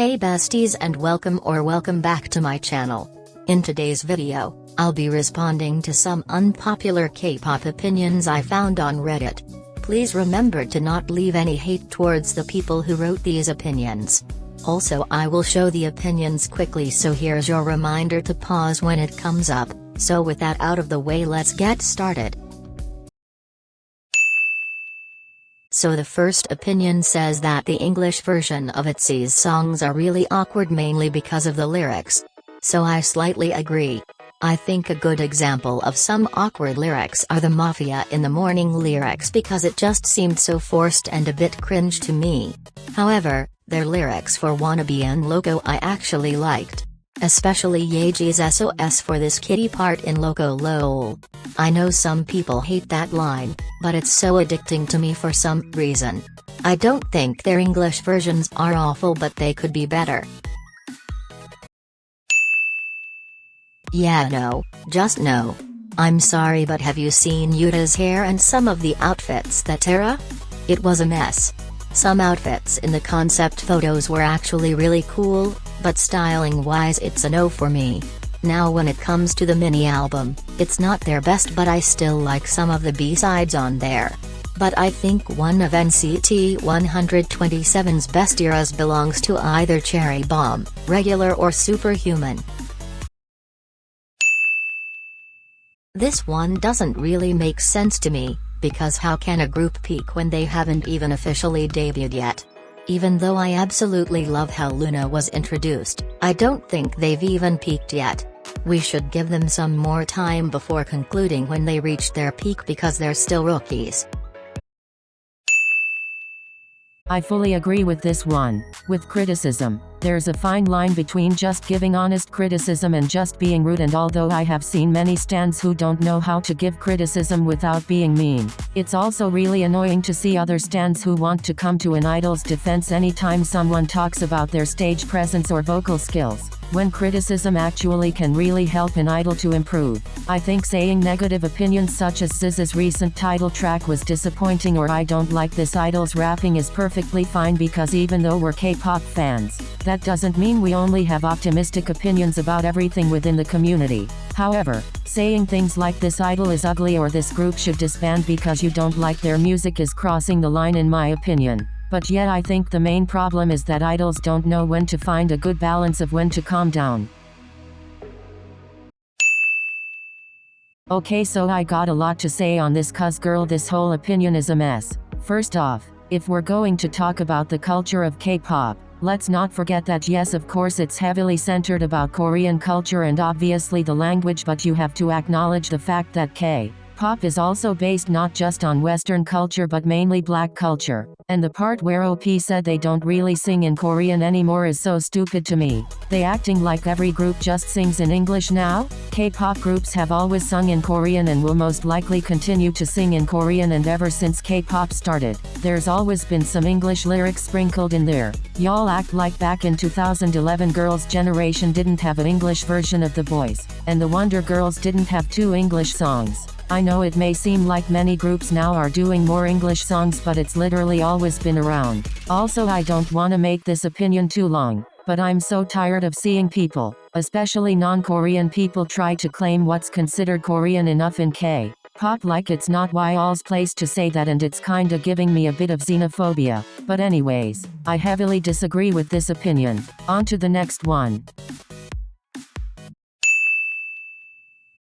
Hey besties and welcome back to my channel. In today's video, I'll be responding to some unpopular K-pop opinions I found on Reddit. Please remember to not leave any hate towards the people who wrote these opinions. Also, I will show the opinions quickly, so here's your reminder to pause when it comes up. So with that out of the way, let's get started. So the first opinion says that the English version of ITZY's songs are really awkward, mainly because of the lyrics. So I slightly agree. I think a good example of some awkward lyrics are the Mafia in the Morning lyrics, because it just seemed so forced and a bit cringe to me. However, their lyrics for Wannabe and Loco I actually liked. Especially Yeji's SOS for this kitty part in Loco LOL. I know some people hate that line, but it's so addicting to me for some reason. I don't think their English versions are awful, but they could be better. Yeah, no, just no. I'm sorry, but have you seen Yuta's hair and some of the outfits that era? It was a mess. Some outfits in the concept photos were actually really cool, but styling-wise it's a no for me. Now when it comes to the mini-album, it's not their best, but I still like some of the B-sides on there. But I think one of NCT 127's best eras belongs to either Cherry Bomb, Regular or Superhuman. This one doesn't really make sense to me, because how can a group peak when they haven't even officially debuted yet? Even though I absolutely love how Luna was introduced, I don't think they've even peaked yet. We should give them some more time before concluding when they reach their peak, because they're still rookies. I fully agree with this one. With criticism, there's a fine line between just giving honest criticism and just being rude, and although I have seen many stans who don't know how to give criticism without being mean, it's also really annoying to see other stans who want to come to an idol's defense anytime someone talks about their stage presence or vocal skills, when criticism actually can really help an idol to improve. I think saying negative opinions such as SZA's recent title track was disappointing, or I don't like this idol's rapping is perfectly fine, because even though we're K-pop fans, that doesn't mean we only have optimistic opinions about everything within the community. However, saying things like this idol is ugly or this group should disband because you don't like their music is crossing the line, in my opinion. But yet I think the main problem is that idols don't know when to find a good balance of when to calm down. Okay, so I got a lot to say on this, cause girl, this whole opinion is a mess. First off, if we're going to talk about the culture of K-pop, let's not forget that yes, of course it's heavily centered about Korean culture and obviously the language, but you have to acknowledge the fact that K-pop is also based not just on Western culture but mainly Black culture. And the part where OP said they don't really sing in Korean anymore is so stupid to me. They acting like every group just sings in English now? K-pop groups have always sung in Korean and will most likely continue to sing in Korean, and ever since K-pop started, there's always been some English lyrics sprinkled in there. Y'all act like back in 2011 Girls' Generation didn't have an English version of The Boys, and the Wonder Girls didn't have 2 English songs. I know it may seem like many groups now are doing more English songs, but it's literally always been around. Also, I don't want to make this opinion too long, but I'm so tired of seeing people, especially non-Korean people, try to claim what's considered Korean enough in K-pop like it's not y'all's place to say that, and it's kinda giving me a bit of xenophobia. But anyways, I heavily disagree with this opinion. On to the next one.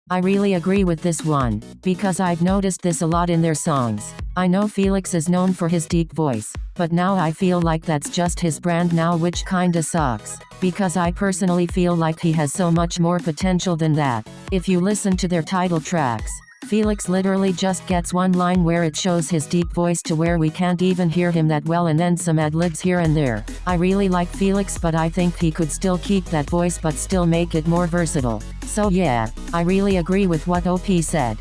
I really agree with this one, because I've noticed this a lot in their songs. I know Felix is known for his deep voice, but now I feel like that's just his brand now, which kinda sucks, because I personally feel like he has so much more potential than that. If you listen to their title tracks, Felix literally just gets one line where it shows his deep voice to where we can't even hear him that well, and then some ad-libs here and there. I really like Felix, but I think he could still keep that voice but still make it more versatile. So yeah, I really agree with what OP said.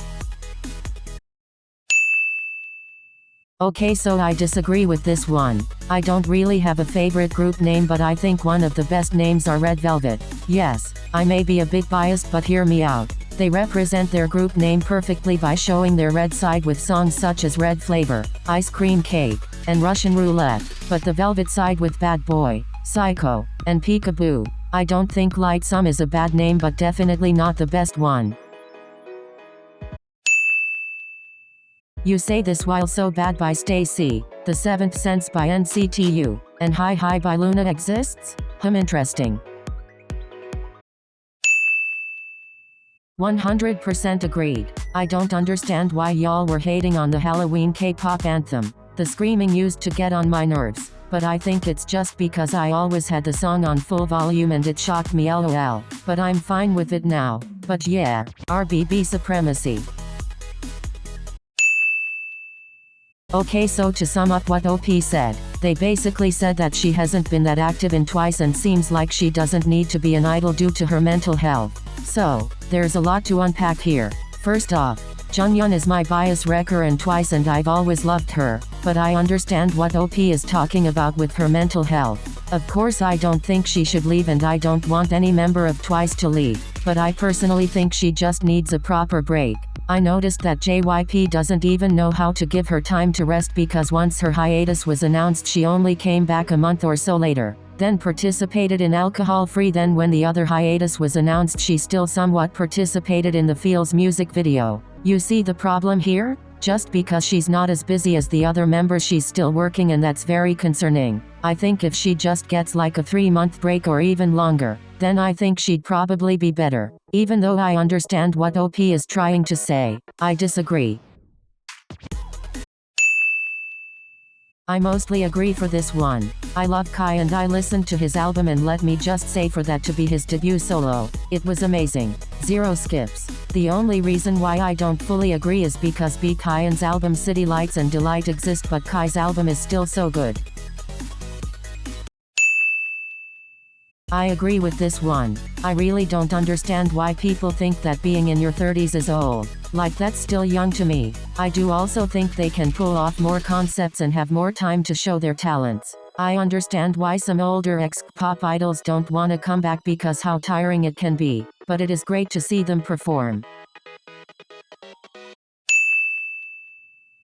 Okay, so I disagree with this one. I don't really have a favorite group name, but I think one of the best names are Red Velvet. Yes, I may be a bit biased, but hear me out. They represent their group name perfectly by showing their red side with songs such as Red Flavor, Ice Cream Cake, and Russian Roulette, but the velvet side with Bad Boy, Psycho, and Peekaboo. I don't think Lightsome is a bad name, but definitely not the best one. You Say This While So Bad by Stacy, The Seventh Sense by NCTU, and Hi Hi by Luna exists? Interesting. 100% agreed. I don't understand why y'all were hating on the Halloween K-pop anthem. The screaming used to get on my nerves, but I think it's just because I always had the song on full volume and it shocked me lol, but I'm fine with it now. But yeah, RBB supremacy. Okay, so to sum up what OP said, they basically said that she hasn't been that active in Twice and seems like she doesn't need to be an idol due to her mental health. So, there's a lot to unpack here. First off, Junghyun is my bias wrecker in Twice and I've always loved her, but I understand what OP is talking about with her mental health. Of course I don't think she should leave and I don't want any member of Twice to leave, but I personally think she just needs a proper break. I noticed that JYP doesn't even know how to give her time to rest because once her hiatus was announced she only came back a month or so later, then participated in Alcohol Free, then when the other hiatus was announced she still somewhat participated in the Feels music video. You see the problem here? Just because she's not as busy as the other members she's still working and that's very concerning. I think if she just gets like a 3-month break or even longer, then I think she'd probably be better. Even though I understand what OP is trying to say, I disagree. I mostly agree for this one. I love Kai and I listened to his album and let me just say for that to be his debut solo, it was amazing. 0 skips. The only reason why I don't fully agree is because Kai's album City Lights and Delight exist but Kai's album is still so good. I agree with this one. I really don't understand why people think that being in your 30s is old. Like that's still young to me. I do also think they can pull off more concepts and have more time to show their talents. I understand why some older ex-pop idols don't want to come back because how tiring it can be, but it is great to see them perform.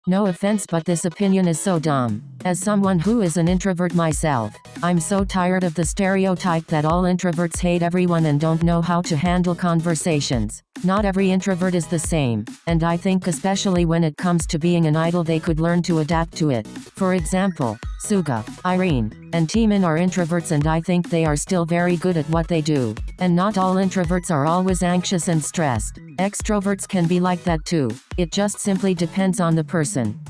No offense, but this opinion is so dumb. As someone who is an introvert myself, I'm so tired of the stereotype that all introverts hate everyone and don't know how to handle conversations. Not every introvert is the same, and I think especially when it comes to being an idol they could learn to adapt to it. For example, Suga, Irene, and Jimin are introverts and I think they are still very good at what they do. And not all introverts are always anxious and stressed. Extroverts can be like that too. It just simply depends on the person.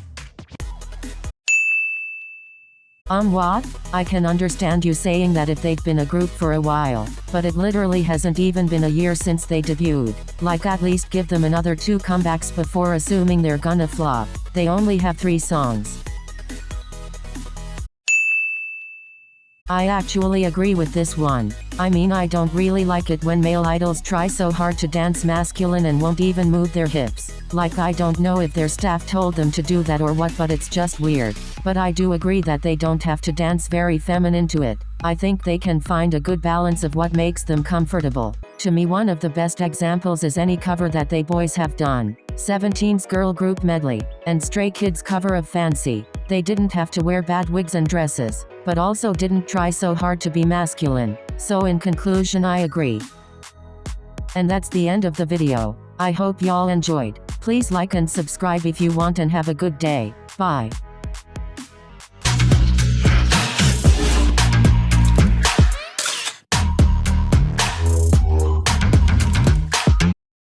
What? I can understand you saying that if they've been a group for a while, but it literally hasn't even been a year since they debuted. Like at least give them another 2 comebacks before assuming they're gonna flop. They only have 3 songs. I actually agree with this one. I mean, I don't really like it when male idols try so hard to dance masculine and won't even move their hips. Like I don't know if their staff told them to do that or what, but it's just weird. But I do agree that they don't have to dance very feminine to it. I think they can find a good balance of what makes them comfortable. To me, one of the best examples is any cover that they boys have done. 17's girl group medley, and Stray Kids cover of Fancy. They didn't have to wear bad wigs and dresses, but also didn't try so hard to be masculine. So in conclusion, I agree. And that's the end of the video. I hope y'all enjoyed. Please like and subscribe if you want and have a good day. Bye.